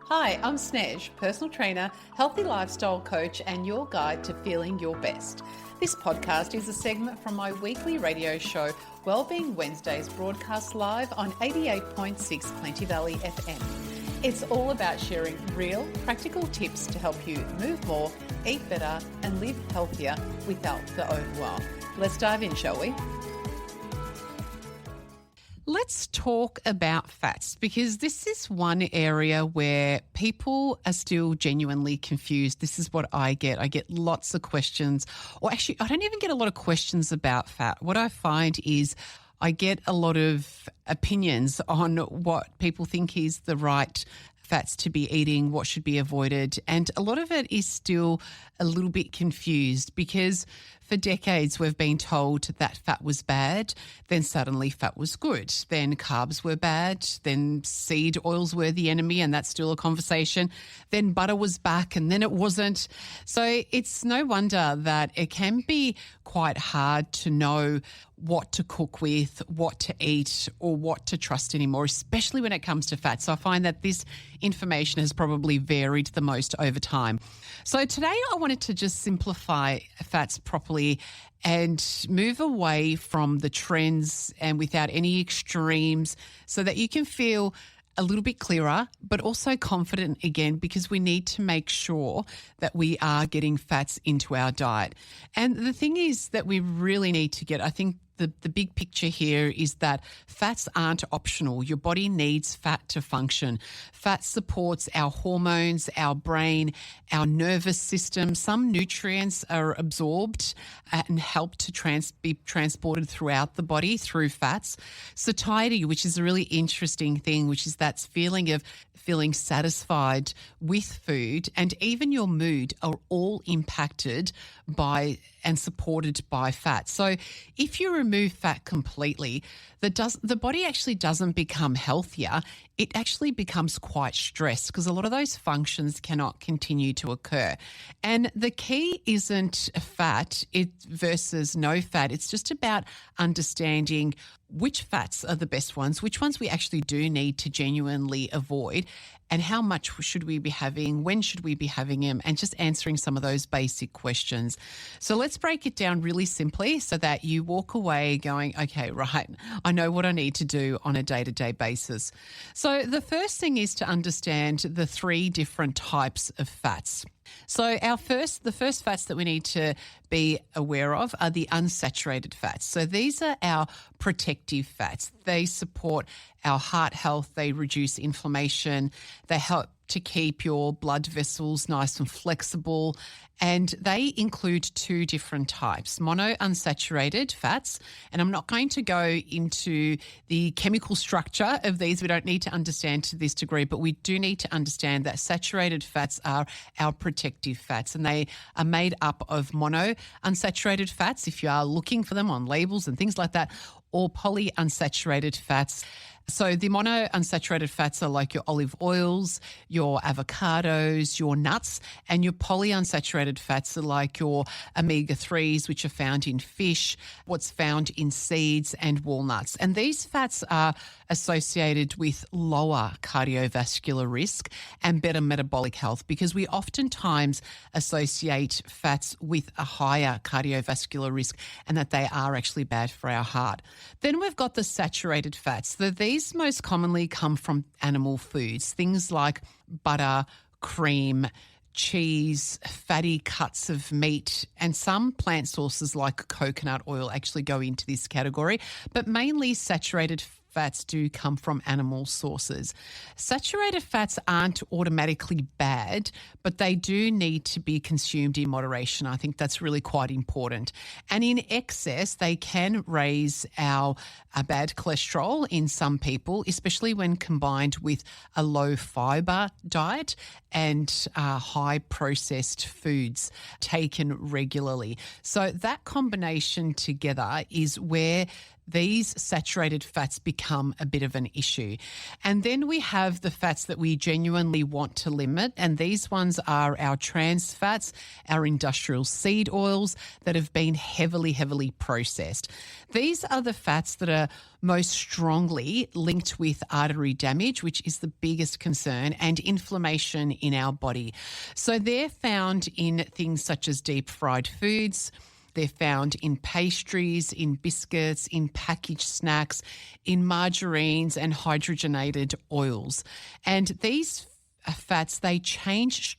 Hi, I'm Snez, personal trainer, healthy lifestyle coach, and your guide to feeling your best. This podcast is a segment from my weekly radio show, Wellbeing Wednesdays, broadcast live on 88.6 Plenty Valley FM. It's all about sharing real, practical tips to help you move more, eat better, and live healthier without the overwhelm. Let's dive in, shall we? Let's talk about fats, because this is one area where people are still genuinely confused. This is what I get. I get lots of questions, or actually, I don't even get a lot of questions about fat. What I find is I get a lot of opinions on what people think is the right fats to be eating, what should be avoided. And a lot of it is still a little bit confused, because for decades we've been told that fat was bad, then suddenly fat was good. Then carbs were bad, then seed oils were the enemy, and that's still a conversation. Then butter was back, and then it wasn't. So it's no wonder that it can be quite hard to know what to cook with, what to eat, or what to trust anymore, especially when it comes to fat. So I find that this information has probably varied the most over time. So today I wanted to just simplify fats properly and move away from the trends and without any extremes, so that you can feel a little bit clearer, but also confident again, because we need to make sure that we are getting fats into our diet. And the thing is that we really need to get, I think, the big picture here is that fats aren't optional. Your body needs fat to function. Fat supports our hormones, our brain, our nervous system. Some nutrients are absorbed and help to be transported throughout the body through fats. Satiety, which is a really interesting thing, which is that feeling of feeling satisfied with food, and even your mood are all impacted by and supported by fat. So if you remove fat completely, the body actually doesn't become healthier. It actually becomes quite stressed, because a lot of those functions cannot continue to occur. And the key isn't fat versus no fat. It's just about understanding which fats are the best ones, which ones we actually do need to genuinely avoid, and how much should we be having, when should we be having them, and just answering some of those basic questions. So let's break it down really simply so that you walk away going, okay, right, I know what I need to do on a day-to-day basis. So the first thing is to understand the three different types of fats. So the first fats that we need to be aware of are the unsaturated fats. So these are our protective fats. They support our heart health. They reduce inflammation. They help to keep your blood vessels nice and flexible. And they include two different types, monounsaturated fats. And I'm not going to go into the chemical structure of these. We don't need to understand to this degree, but we do need to understand that saturated fats are our protective fats, and they are made up of monounsaturated fats, if you are looking for them on labels and things like that, or polyunsaturated fats. So the monounsaturated fats are like your olive oils, your avocados, your nuts, and your polyunsaturated fats are like your omega-3s, which are found in fish, what's found in seeds and walnuts. And these fats are associated with lower cardiovascular risk and better metabolic health, because we oftentimes associate fats with a higher cardiovascular risk, and that they are actually bad for our heart. Then we've got the saturated fats. These most commonly come from animal foods, things like butter, cream, cheese, fatty cuts of meat, and some plant sources like coconut oil actually go into this category, but mainly saturated fats do come from animal sources. Saturated fats aren't automatically bad, but they do need to be consumed in moderation. I think that's really quite important. And in excess, they can raise our bad cholesterol in some people, especially when combined with a low fibre diet and high processed foods taken regularly. So that combination together is where these saturated fats become a bit of an issue. And then we have the fats that we genuinely want to limit, and these ones are our trans fats, our industrial seed oils that have been heavily processed. These are the fats that are most strongly linked with artery damage, which is the biggest concern, and inflammation in our body. So they're found in things such as deep fried foods. They're found in pastries, in biscuits, in packaged snacks, in margarines and hydrogenated oils. And these fats, they change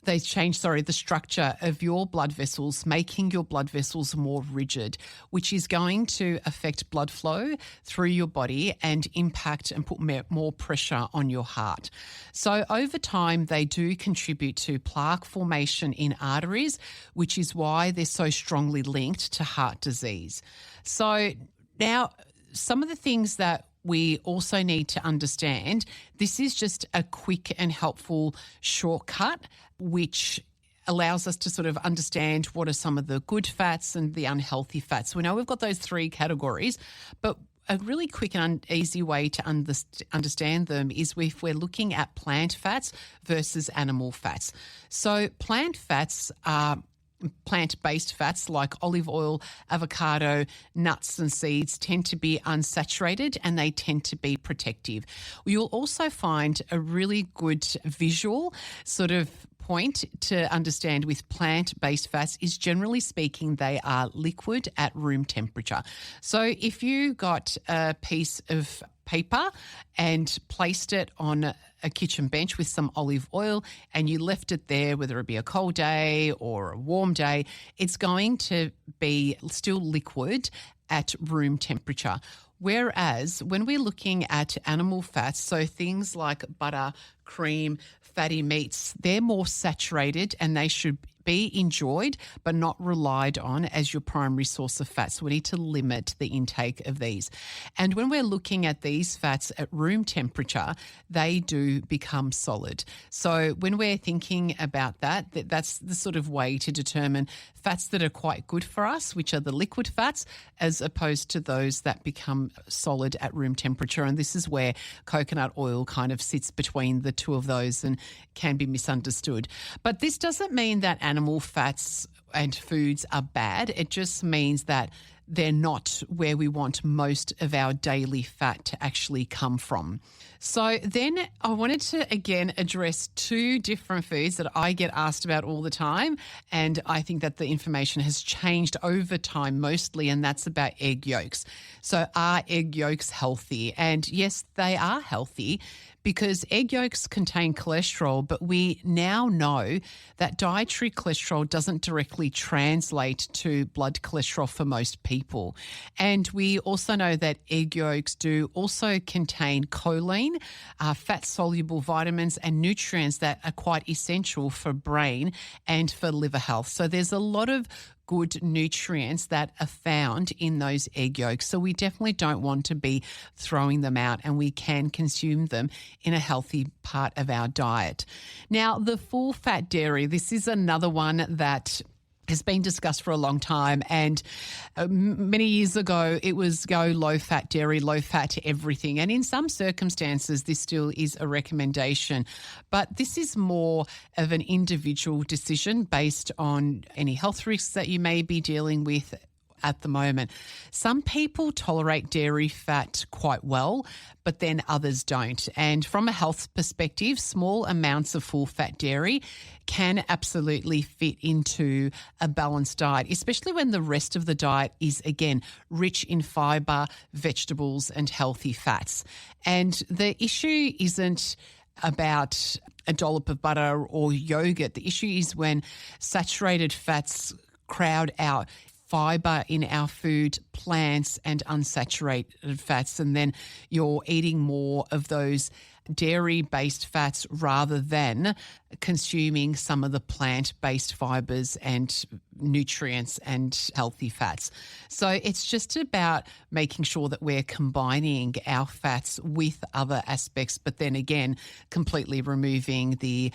the structure of your blood vessels, making your blood vessels more rigid, which is going to affect blood flow through your body and impact and put more pressure on your heart. So over time, they do contribute to plaque formation in arteries, which is why they're so strongly linked to heart disease. So now, some of the things that we also need to understand, this is just a quick and helpful shortcut, which allows us to sort of understand what are some of the good fats and the unhealthy fats. We know we've got those three categories, but a really quick and easy way to understand them is if we're looking at plant fats versus animal fats. So plant fats are plant-based fats like olive oil, avocado, nuts and seeds tend to be unsaturated and they tend to be protective. You'll also find a really good visual sort of point to understand with plant-based fats is, generally speaking, they are liquid at room temperature. So if you got a piece of paper and placed it on a kitchen bench with some olive oil and you left it there, whether it be a cold day or a warm day, it's going to be still liquid at room temperature. Whereas when we're looking at animal fats, so things like butter, cream, fatty meats, they're more saturated and they should be enjoyed but not relied on as your primary source of fat. So we need to limit the intake of these. And when we're looking at these fats at room temperature, they do become solid. So when we're thinking about that's the sort of way to determine fats that are quite good for us, which are the liquid fats, as opposed to those that become solid at room temperature. And this is where coconut oil kind of sits between the two of those and can be misunderstood. But this doesn't mean that animal fats and foods are bad. It just means that they're not where we want most of our daily fat to actually come from. So then I wanted to again address two different foods that I get asked about all the time, and I think that the information has changed over time mostly, and that's about egg yolks. So are egg yolks healthy? And yes, they are healthy, because egg yolks contain cholesterol, but we now know that dietary cholesterol doesn't directly translate to blood cholesterol for most people. And we also know that egg yolks do also contain choline, fat-soluble vitamins and nutrients that are quite essential for brain and for liver health. So there's a lot of good nutrients that are found in those egg yolks. So we definitely don't want to be throwing them out, and we can consume them in a healthy part of our diet. Now, the full-fat dairy, this is another one that has been discussed for a long time, and many years ago it was go low-fat dairy, low-fat to everything, and in some circumstances this still is a recommendation, but this is more of an individual decision based on any health risks that you may be dealing with at the moment. Some people tolerate dairy fat quite well, but then others don't. And from a health perspective, small amounts of full-fat dairy can absolutely fit into a balanced diet, especially when the rest of the diet is, again, rich in fibre, vegetables and healthy fats. And the issue isn't about a dollop of butter or yogurt. The issue is when saturated fats crowd out fibre in our food, plants and unsaturated fats, and then you're eating more of those dairy-based fats rather than consuming some of the plant-based fibres and nutrients and healthy fats. So it's just about making sure that we're combining our fats with other aspects, but then again, completely removing the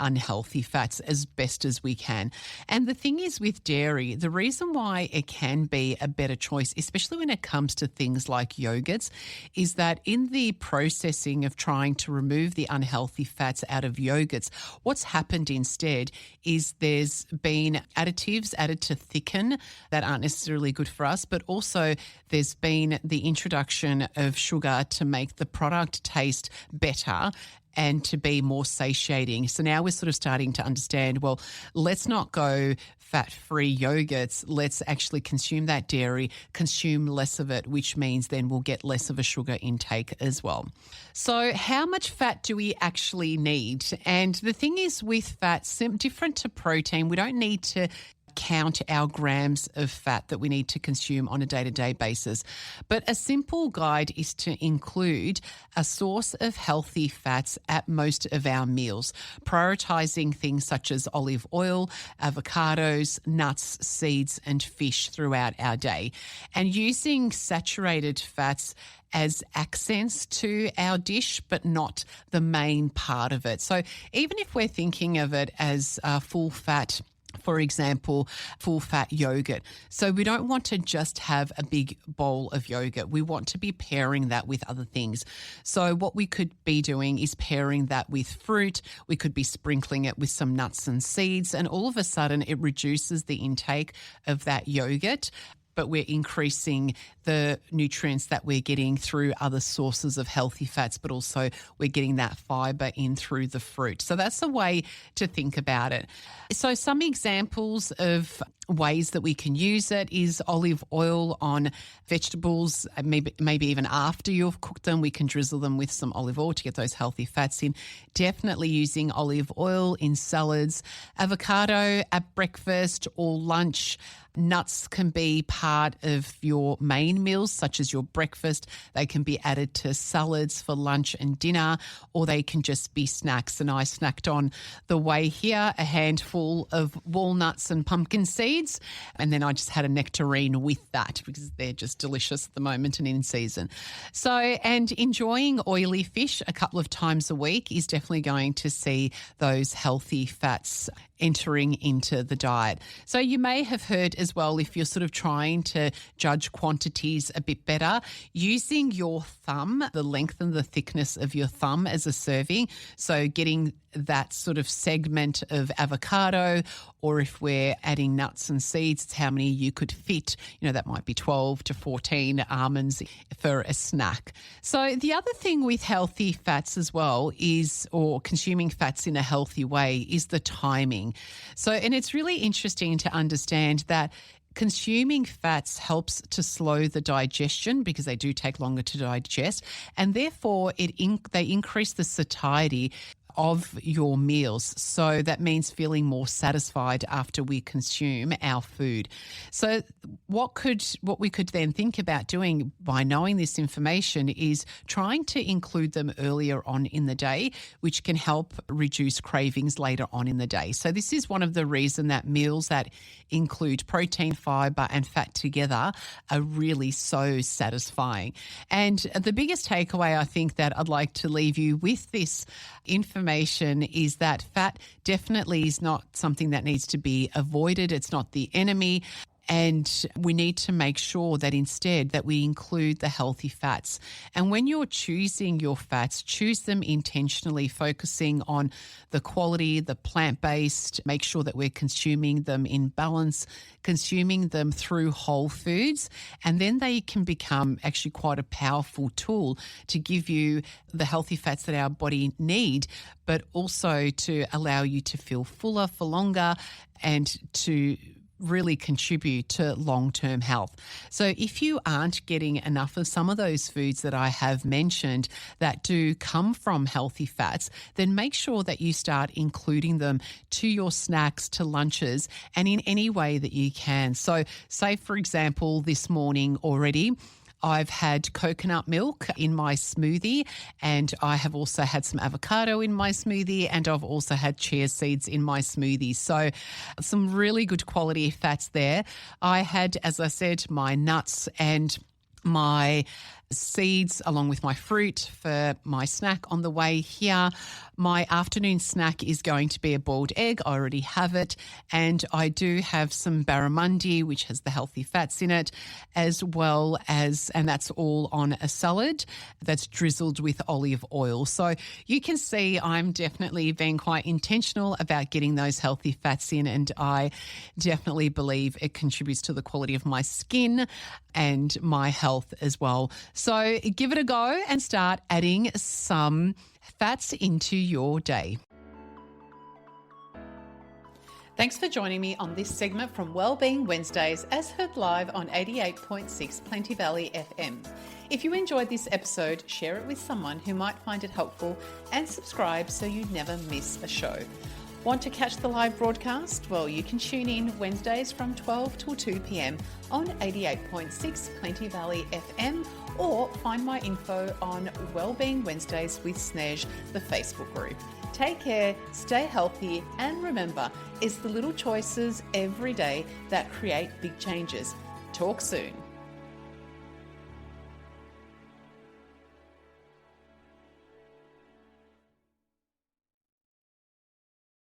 unhealthy fats as best as we can. And the thing is with dairy, the reason why it can be a better choice, especially when it comes to things like yogurts, is that in the processing of trying to remove the unhealthy fats out of yogurts, what's happened instead is there's been additives added to thicken that aren't necessarily good for us, but also there's been the introduction of sugar to make the product taste better and to be more satiating. So now we're sort of starting to understand, well, let's not go fat-free yogurts. Let's actually consume that dairy, consume less of it, which means then we'll get less of a sugar intake as well. So how much fat do we actually need? And the thing is with fat, different to protein, we don't need to count our grams of fat that we need to consume on a day-to-day basis. But a simple guide is to include a source of healthy fats at most of our meals, prioritizing things such as olive oil, avocados, nuts, seeds, and fish throughout our day, and using saturated fats as accents to our dish, but not the main part of it. So even if we're thinking of it as full fat, for example, full-fat yogurt. So we don't want to just have a big bowl of yogurt. We want to be pairing that with other things. So what we could be doing is pairing that with fruit. We could be sprinkling it with some nuts and seeds, and all of a sudden it reduces the intake of that yogurt, but we're increasing the nutrients that we're getting through other sources of healthy fats, but also we're getting that fibre in through the fruit. So that's a way to think about it. So some examples of ways that we can use it is olive oil on vegetables, maybe even after you've cooked them, we can drizzle them with some olive oil to get those healthy fats in. Definitely using olive oil in salads, avocado at breakfast or lunch. Nuts can be part of your main meals, such as your breakfast. They can be added to salads for lunch and dinner, or they can just be snacks. And I snacked on the way here a handful of walnuts and pumpkin seeds, and then I just had a nectarine with that because they're just delicious at the moment and in season. So, and enjoying oily fish a couple of times a week is definitely going to see those healthy fats entering into the diet. So you may have heard as well, if you're sort of trying to judge quantities a bit better, using your thumb, the length and the thickness of your thumb as a serving. So getting that sort of segment of avocado, or if we're adding nuts and seeds, it's how many you could fit. You know, that might be 12 to 14 almonds for a snack. So the other thing with healthy fats as well is, or consuming fats in a healthy way, is the timing. So, and it's really interesting to understand that consuming fats helps to slow the digestion because they do take longer to digest, and therefore they increase the satiety of your meals. So that means feeling more satisfied after we consume our food. So what we could then think about doing by knowing this information is trying to include them earlier on in the day, which can help reduce cravings later on in the day. So this is one of the reasons that meals that include protein, fibre and fat together are really so satisfying. And the biggest takeaway I think that I'd like to leave you with this information is that fat definitely is not something that needs to be avoided. It's not the enemy. And we need to make sure that instead that we include the healthy fats. And when you're choosing your fats, choose them intentionally, focusing on the quality, the plant-based, make sure that we're consuming them in balance, consuming them through whole foods, and then they can become actually quite a powerful tool to give you the healthy fats that our body need, but also to allow you to feel fuller for longer and to really contribute to long-term health. So if you aren't getting enough of some of those foods that I have mentioned that do come from healthy fats, then make sure that you start including them to your snacks, to lunches, and in any way that you can. So say, for example, this morning already, I've had coconut milk in my smoothie, and I have also had some avocado in my smoothie, and I've also had chia seeds in my smoothie. So some really good quality fats there. I had, as I said, my nuts and my seeds along with my fruit for my snack on the way here. My afternoon snack is going to be a boiled egg. I already have it. And I do have some barramundi, which has the healthy fats in it, as well as, and that's all on a salad that's drizzled with olive oil. So you can see I'm definitely being quite intentional about getting those healthy fats in, and I definitely believe it contributes to the quality of my skin and my health as well. So give it a go and start adding some fats into your day. Thanks for joining me on this segment from Wellbeing Wednesdays, as heard live on 88.6 Plenty Valley FM. If you enjoyed this episode, share it with someone who might find it helpful and subscribe so you never miss a show. Want to catch the live broadcast? Well, you can tune in Wednesdays from 12 till 2 p.m. on 88.6 Plenty Valley FM, or find my info on Wellbeing Wednesdays with Snez, the Facebook group. Take care, stay healthy, and remember, it's the little choices every day that create big changes. Talk soon.